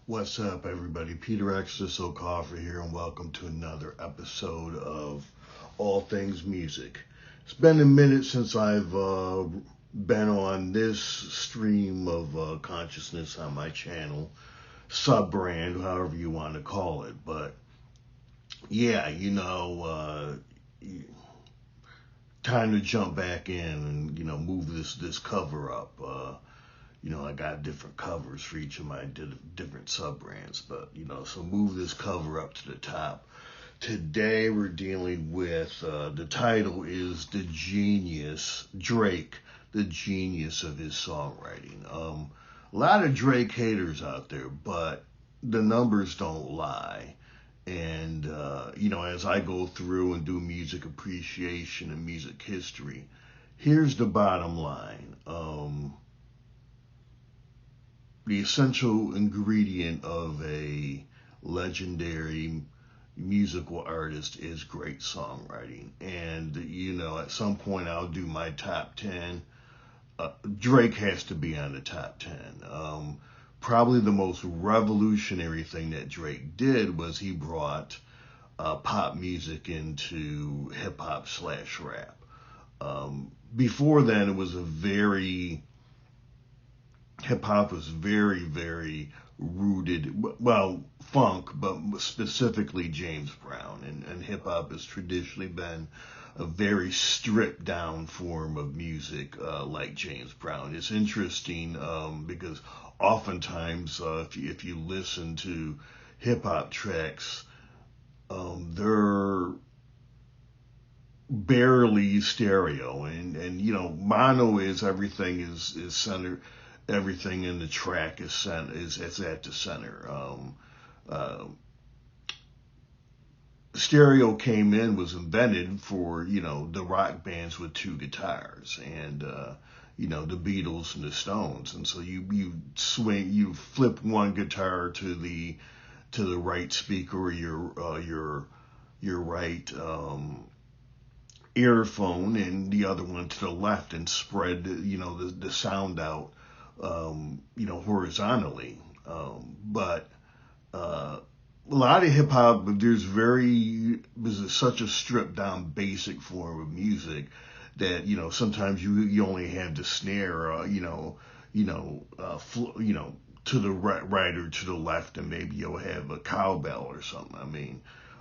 What's up, everybody? Peter Exodus Okafor here, and welcome to another episode of All Things Music. It's been a minute since I've been on this stream of consciousness on my channel, sub brand, however you want to call it. But yeah, time to jump back in and move this cover up. I got different covers for each of my different sub brands, but so move this cover up to the top. Today we're dealing with the title is The Genius, Drake, the genius of his songwriting. A lot of Drake haters out there, but the numbers don't lie. And as I go through and do music appreciation and music history, here's the bottom line. The essential ingredient of a legendary musical artist is great songwriting. And, at some point I'll do my top 10. Drake has to be on the top 10. Probably the most revolutionary thing that Drake did was he brought pop music into hip hop / rap. Before then, it was hip hop was very, very rooted, well, funk, but specifically James Brown. And hip hop has traditionally been a very stripped down form of music like James Brown. It's interesting because oftentimes if you listen to hip hop tracks, they're barely stereo, and mono is everything is center. Everything in the track is at the center. Stereo was invented for, the rock bands with two guitars, and, the Beatles and the Stones. And so you flip one guitar to the right speaker, or your right, earphone, and the other one to the left, and spread, the sound out, horizontally. But a lot of hip hop, there's such a stripped down basic form of music that, sometimes you only have the snare, to the right or to the left, and maybe you'll have a cowbell or something. I mean,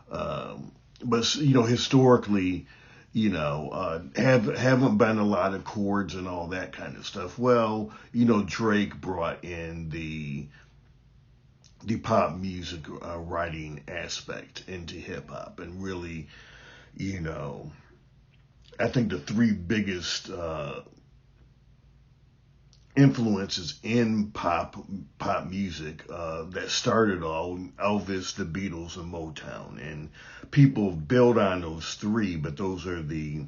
but historically, haven't been a lot of chords and all that kind of stuff. Well, Drake brought in the pop music writing aspect into hip hop, and really, I think the three biggest influences in pop music that started all: Elvis, the Beatles, and Motown. And people build on those three, but those are the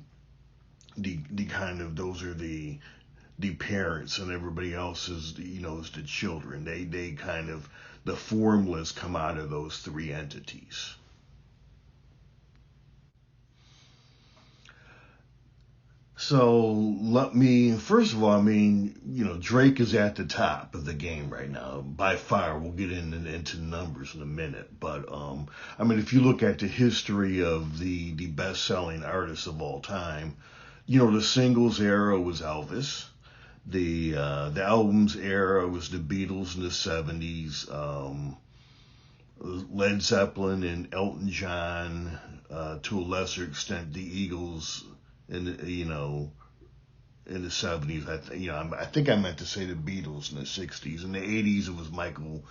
parents, and everybody else is the children. They kind of, the formulas come out of those three entities. So first of all, Drake is at the top of the game right now, by far. We'll get into numbers in a minute. But, if you look at the history of the best-selling artists of all time, the singles era was Elvis. The albums era was the Beatles in the 70s, Led Zeppelin and Elton John, to a lesser extent, the Eagles in the 70s. I think I meant to say the Beatles in the 60s. In the 80s, it was Michael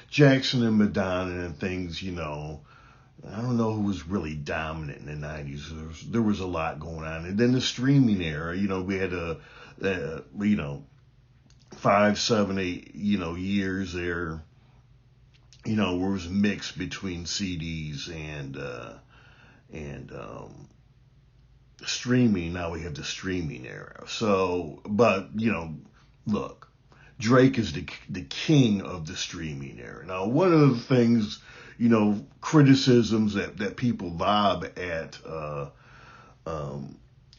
Jackson and Madonna and things. I don't know who was really dominant in the 90s. There was a lot going on. And then the streaming era, we had a 5, 7, 8, years there, where it was mixed between CDs and streaming. Now we have the streaming era. So, but, look, Drake is the king of the streaming era. Now, one of the things, criticisms that people lob at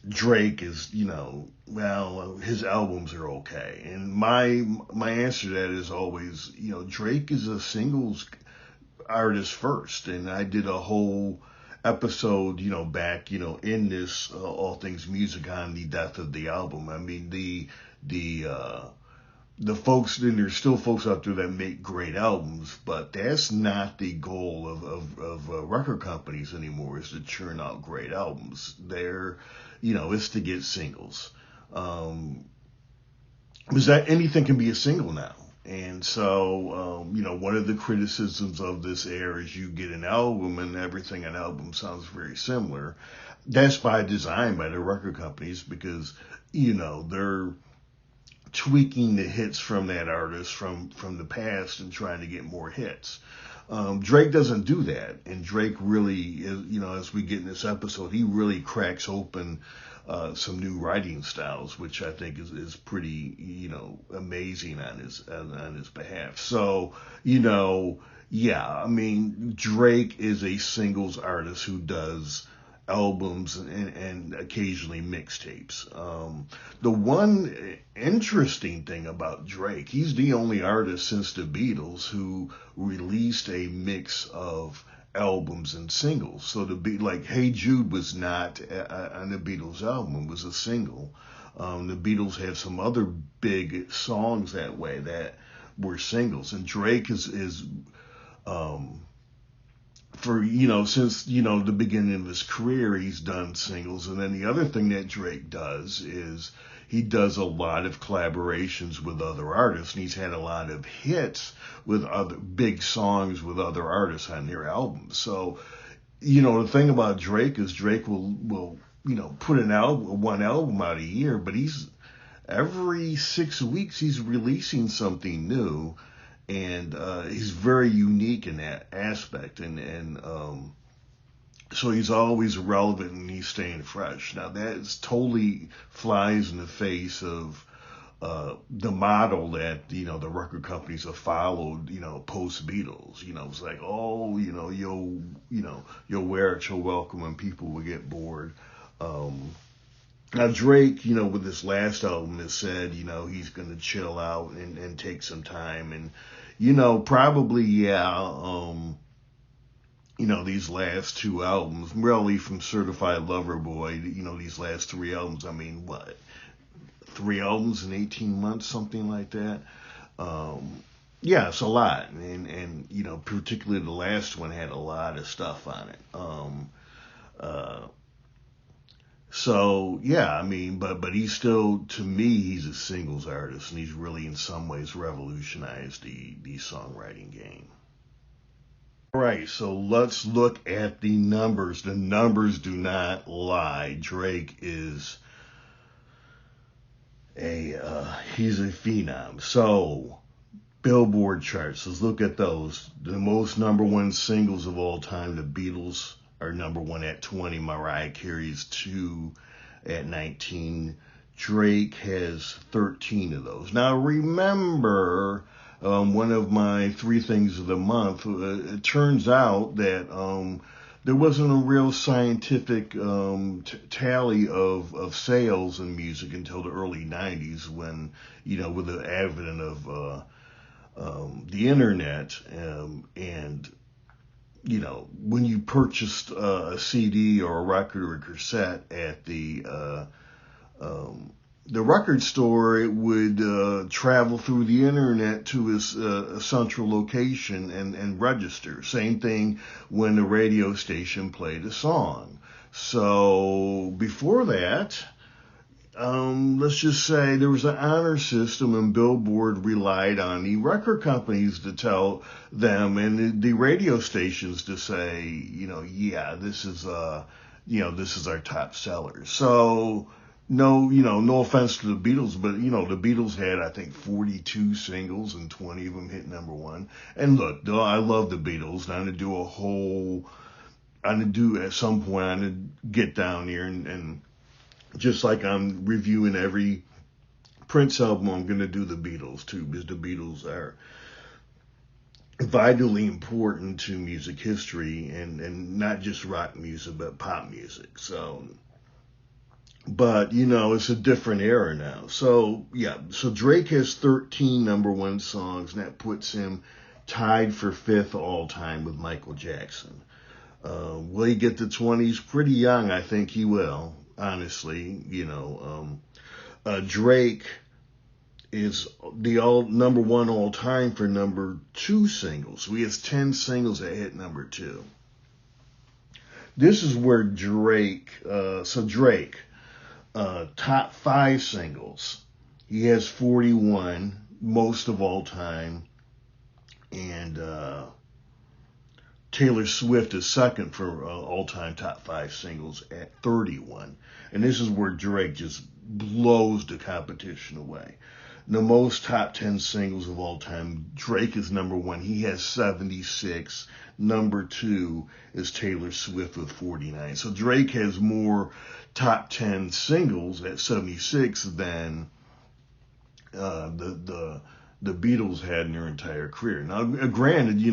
Drake is, well, his albums are okay. And my answer to that is always, Drake is a singles artist first. And I did a whole episode, back, in this All Things Music on the death of the album. I mean, the folks, and there's still folks out there that make great albums, but that's not the goal of record companies anymore, is to churn out great albums. It's to get singles. Because that anything can be a single now. And so, one of the criticisms of this era is you get an album and everything on album sounds very similar. That's by design by the record companies, because, they're tweaking the hits from that artist from the past and trying to get more hits. Drake doesn't do that, and Drake really is, as we get in this episode, he really cracks open some new writing styles, which I think is pretty, amazing on his behalf. So, yeah, I mean, Drake is a singles artist who does albums and occasionally mixtapes. The one interesting thing about Drake, he's the only artist since the Beatles who released a mix of albums and singles. So like Hey Jude was not on the Beatles album, it was a single. The Beatles had some other big songs that way that were singles, and Drake is for, since, the beginning of his career, he's done singles. And then the other thing that Drake does is he does a lot of collaborations with other artists, and he's had a lot of hits with other big songs with other artists on their albums. So, the thing about Drake is Drake will put one album out a year, but every 6 weeks he's releasing something new. And he's very unique in that aspect, and so he's always relevant and he's staying fresh. Now that totally flies in the face of the model that the record companies have followed, post Beatles. It's like, oh, you'll wear it, you'll welcome, and people will get bored. Now Drake, with this last album, has said, he's going to chill out and take some time, and probably, yeah, these last two albums, really from Certified Lover Boy, these last three albums, I mean, what, 3 albums in 18 months, something like that. Yeah, it's a lot, and particularly the last one had a lot of stuff on it. So yeah, I mean, but he's still, to me, he's a singles artist, and he's really in some ways revolutionized the songwriting game. All right, so let's look at the numbers. The numbers do not lie. Drake is he's a phenom. So Billboard charts, let's look at those. The most number one singles of all time, the Beatles are number 1 at 20. Mariah Carey's 2 at 19. Drake has 13 of those. Now remember, one of my 3 things of the month, it turns out that there wasn't a real scientific tally of sales in music until the early 90s, when, with the advent of the internet, and when you purchased a CD or a record or a cassette at the record store, it would travel through the internet to a central location and register. Same thing when the radio station played a song. So before that, let's just say there was an honor system, and Billboard relied on the record companies to tell them and the radio stations to say, yeah, this is our top seller. So no offense to the Beatles, but the Beatles had, I think, 42 singles and 20 of them hit number 1. And look, though, I love the Beatles, and I'm gonna do at some point, I'm gonna get down here and just like I'm reviewing every Prince album, I'm going to do the Beatles too, because the Beatles are vitally important to music history, and not just rock music, but pop music. So, But, it's a different era now. So, yeah, so Drake has 13 number one songs, and that puts him tied for fifth all time with Michael Jackson. Will he get to 20s? Pretty young, I think he will, honestly. Drake is the all number one all time for number two singles. So he has 10 singles that hit number two. This is where Drake, top five singles. He has 41, most of all time. And Taylor Swift is second for all-time top five singles at 31. And this is where Drake just blows the competition away. The most top 10 singles of all time, Drake is number one. He has 76. Number two is Taylor Swift with 49. So Drake has more top 10 singles at 76 than the Beatles had in their entire career. Now, granted,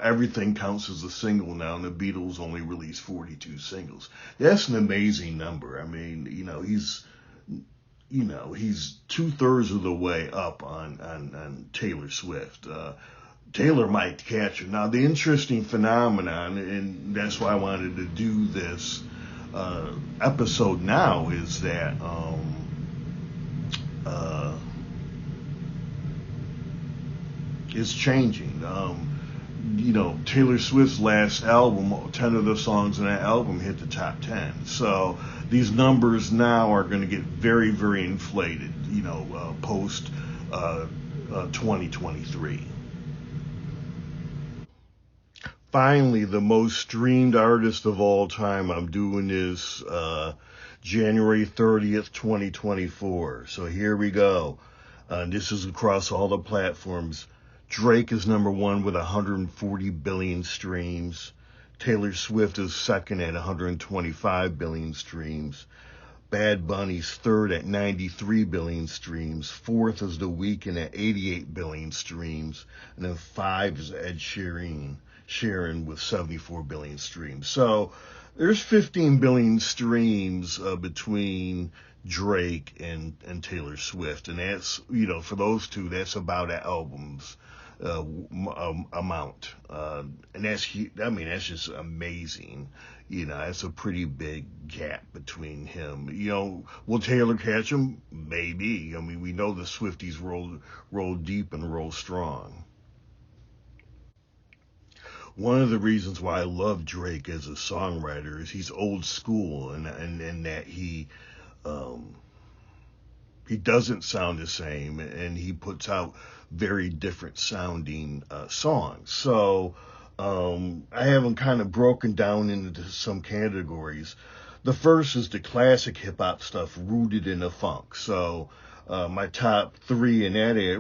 everything counts as a single now, and the Beatles only released 42 singles. That's an amazing number. I mean, he's 2/3 of the way up on Taylor Swift. Taylor might catch her. Now, the interesting phenomenon, and that's why I wanted to do this episode now, is that it's changing. Taylor Swift's last album, 10 of the songs in that album hit the top 10. So these numbers now are going to get very, very inflated, post 2023. Finally, the most streamed artist of all time. I'm doing this January 30th, 2024. So here we go. This is across all the platforms. Drake is number one with 140 billion streams. Taylor Swift is second at 125 billion streams. Bad Bunny's third at 93 billion streams. Fourth is The Weeknd at 88 billion streams. And then five is Ed Sheeran with 74 billion streams. So there's 15 billion streams between Drake and Taylor Swift. And that's, for those two, that's about an album's amount. And that's just amazing. That's a pretty big gap between him. Will Taylor catch him? Maybe. I mean, we know the Swifties roll deep and roll strong. One of the reasons why I love Drake as a songwriter is he's old school, and that he doesn't sound the same, and he puts out very different sounding songs. So I have them kind of broken down into some categories. The first is the classic hip hop stuff rooted in the funk. So my top three in that area,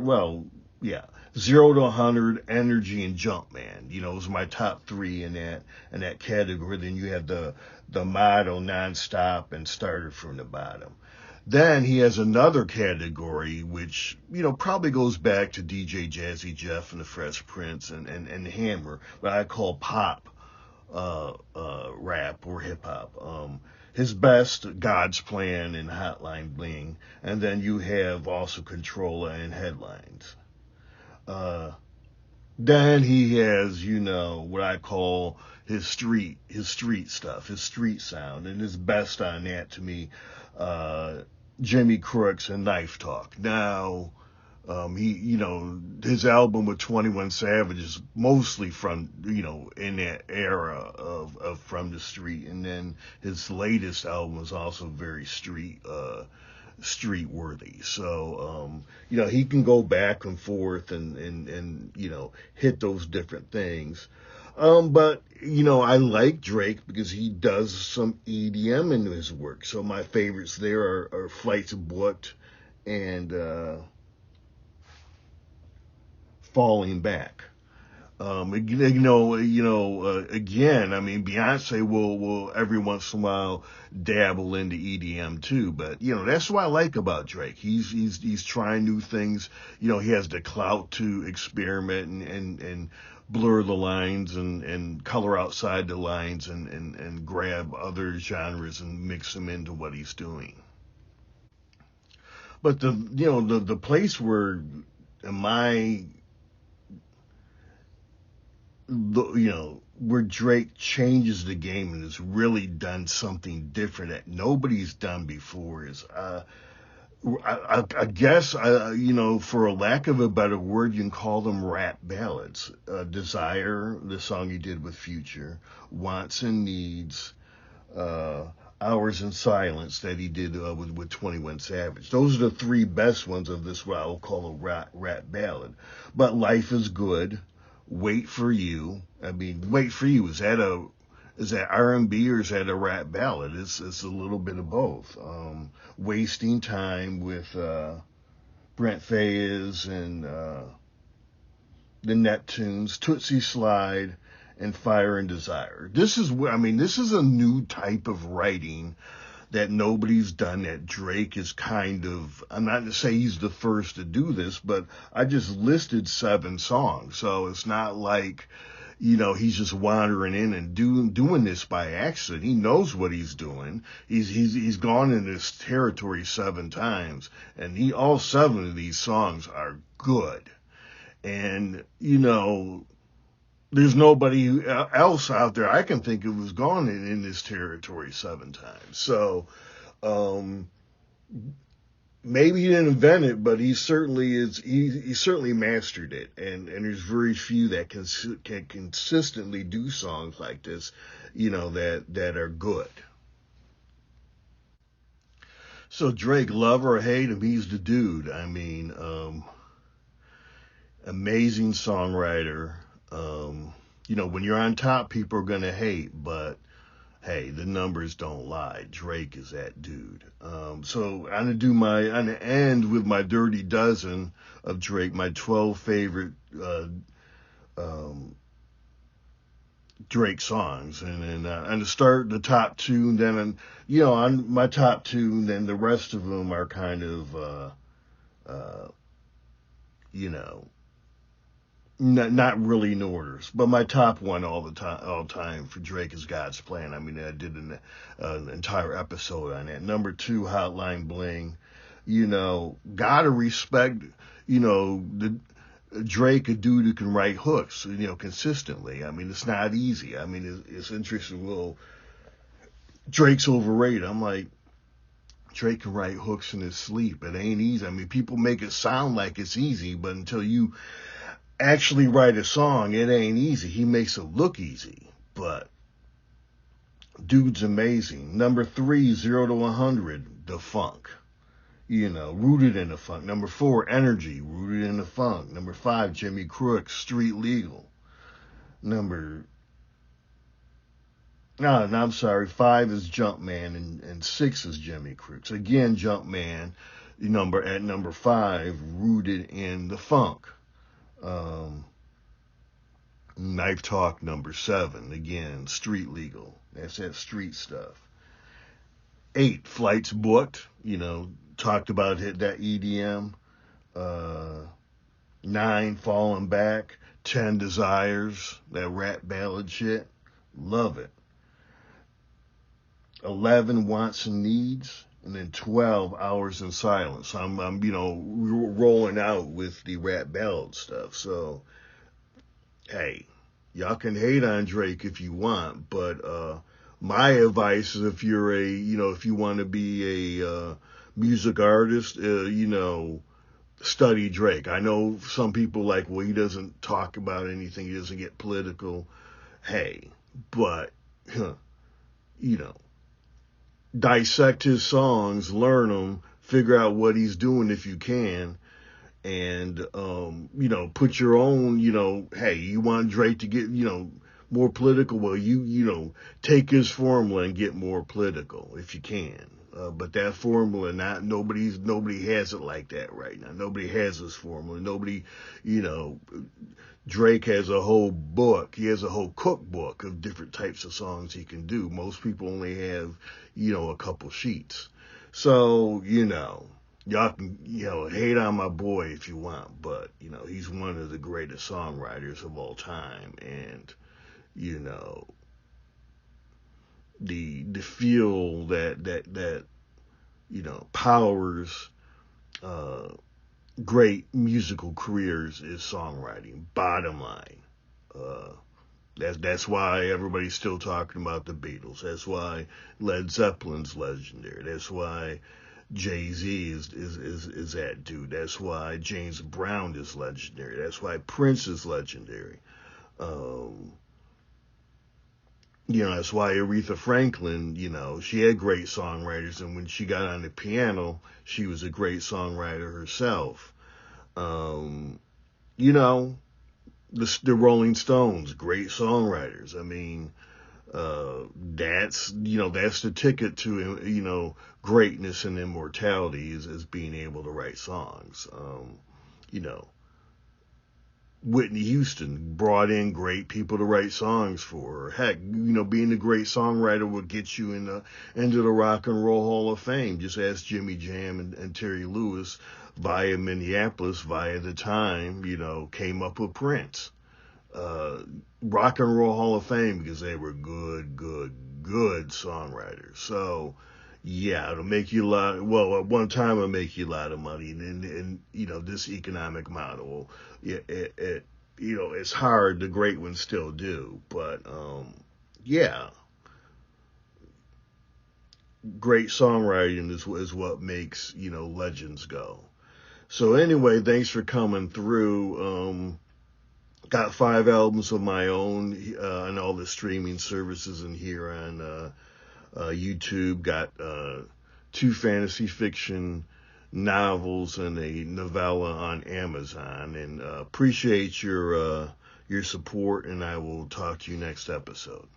0 to 100, Energy, and Jumpman. Those are my top three in that category. Then you have the motto, Nonstop, and Started from the Bottom. Then he has another category, which, probably goes back to DJ Jazzy Jeff and the Fresh Prince and Hammer, but I call pop rap or hip hop. His best, God's Plan and Hotline Bling. And then you have also Controlla and Headlines. Then he has, what I call his street stuff, his street sound, and his best on that to me, Jimmy Crooks and Knife Talk. Now, his album with 21 Savage is mostly from, in that era of From the Street, and then his latest album is also very street worthy. So, he can go back and forth and hit those different things. But, I like Drake because he does some EDM in his work. So my favorites there are Flights Booked and Falling Back. Again, I mean, Beyonce will every once in a while dabble into EDM too, but that's what I like about Drake. He's trying new things. He has the clout to experiment and blur the lines and color outside the lines and grab other genres and mix them into what he's doing. But the place where my where Drake changes the game and has really done something different that nobody's done before is, I guess, for a lack of a better word, you can call them rap ballads. Desire, the song he did with Future, Wants and Needs, uh, Hours in Silence that he did with 21 Savage. Those are the three best ones of this, what I'll call a rap ballad. But Life is Good, Wait for You. I mean, Wait for You, is that R&B or is that a rap ballad? It's a little bit of both. Wasting Time with Brent Faiyaz and the Neptunes, Tootsie Slide, and Fire and Desire. This is a new type of writing that nobody's done, that Drake is kind of, I'm not to say he's the first to do this, but I just listed 7 songs. So it's not like, he's just wandering in and doing this by accident. He knows what he's doing. He's gone in this territory 7 times, and all 7 of these songs are good. And, there's nobody else out there I can think of who's gone in this territory 7 times. So, maybe he didn't invent it, but he certainly mastered it. And there's very few that can consistently do songs like this, that are good. So Drake, love or hate him, he's the dude. I mean, amazing songwriter. When you're on top, people are gonna hate, but hey, the numbers don't lie. Drake is that dude. So I'm gonna end with my dirty dozen of Drake, my 12 favorite Drake songs, and then I'm gonna start the top 2, and then on my top 2, and then the rest of them are kind of uh, you know not really in orders, but my top one all time for Drake is God's Plan. I mean, I did an entire episode on that. Number 2, Hotline Bling. Gotta respect, the Drake, a dude who can write hooks, consistently. I mean, it's not easy. I mean, it's interesting. Well, Drake's overrated. I'm like, Drake can write hooks in his sleep. It ain't easy. I mean, people make it sound like it's easy, but until you actually write a song, it ain't easy. He makes it look easy, but dude's amazing. Number 3, 0 to 100, The Funk. Rooted in the funk. Number 4, Energy, rooted in the funk. Number 5, Jimmy Crooks, Street Legal. I'm sorry, 5 is Jumpman and 6 is Jimmy Crooks. Again, Jumpman, at number 5, rooted in the funk. Knife Talk, number 7, again, Street Legal. That's that street stuff. 8, Flights Booked, talked about that EDM. 9, Falling Back. 10, Desires, that rap ballad shit. Love it. 11, Wants and Needs. And then 12, Hours in Silence. I'm rolling out with the rap ballad stuff. So, hey, y'all can hate on Drake if you want, but my advice is if you're if you want to be a music artist, study Drake. I know some people like, well, he doesn't talk about anything, he doesn't get political. Hey, but, dissect his songs, learn them, figure out what he's doing if you can, and, put your own, hey, you want Drake to get, more political, well, take his formula and get more political if you can. But that formula, nobody has it like that right now. Nobody has this formula. Nobody, Drake has a whole book. He has a whole cookbook of different types of songs he can do. Most people only have, a couple sheets. So, y'all can, hate on my boy if you want, but, he's one of the greatest songwriters of all time. And, you know, the feel that powers uh great musical careers is songwriting. Bottom line. Uh, that's why everybody's still talking about the Beatles. That's why Led Zeppelin's legendary. That's why Jay-Z is that dude. That's why James Brown is legendary. That's why Prince is legendary. Um, that's why Aretha Franklin, she had great songwriters, and when she got on the piano, she was a great songwriter herself. Um, you know, the Rolling Stones, great songwriters. I mean, that's the ticket to, greatness and immortality is being able to write songs. You know, Whitney Houston brought in great people to write songs for her. Heck, being a great songwriter will get you into the Rock and Roll Hall of Fame. Just ask Jimmy Jam and Terry Lewis via Minneapolis, via the Time, came up with Prince. Uh, Rock and Roll Hall of Fame because they were good songwriters. So, yeah, it'll make you a lot. Well, at one time it'll make you a lot of money, and this economic model, it's hard. The great ones still do, but yeah, great songwriting is what makes legends go. So anyway, thanks for coming through. Got 5 albums of my own on all the streaming services and here on YouTube. Got 2 fantasy fiction novels and a novella on Amazon. And appreciate your support, and I will talk to you next episode.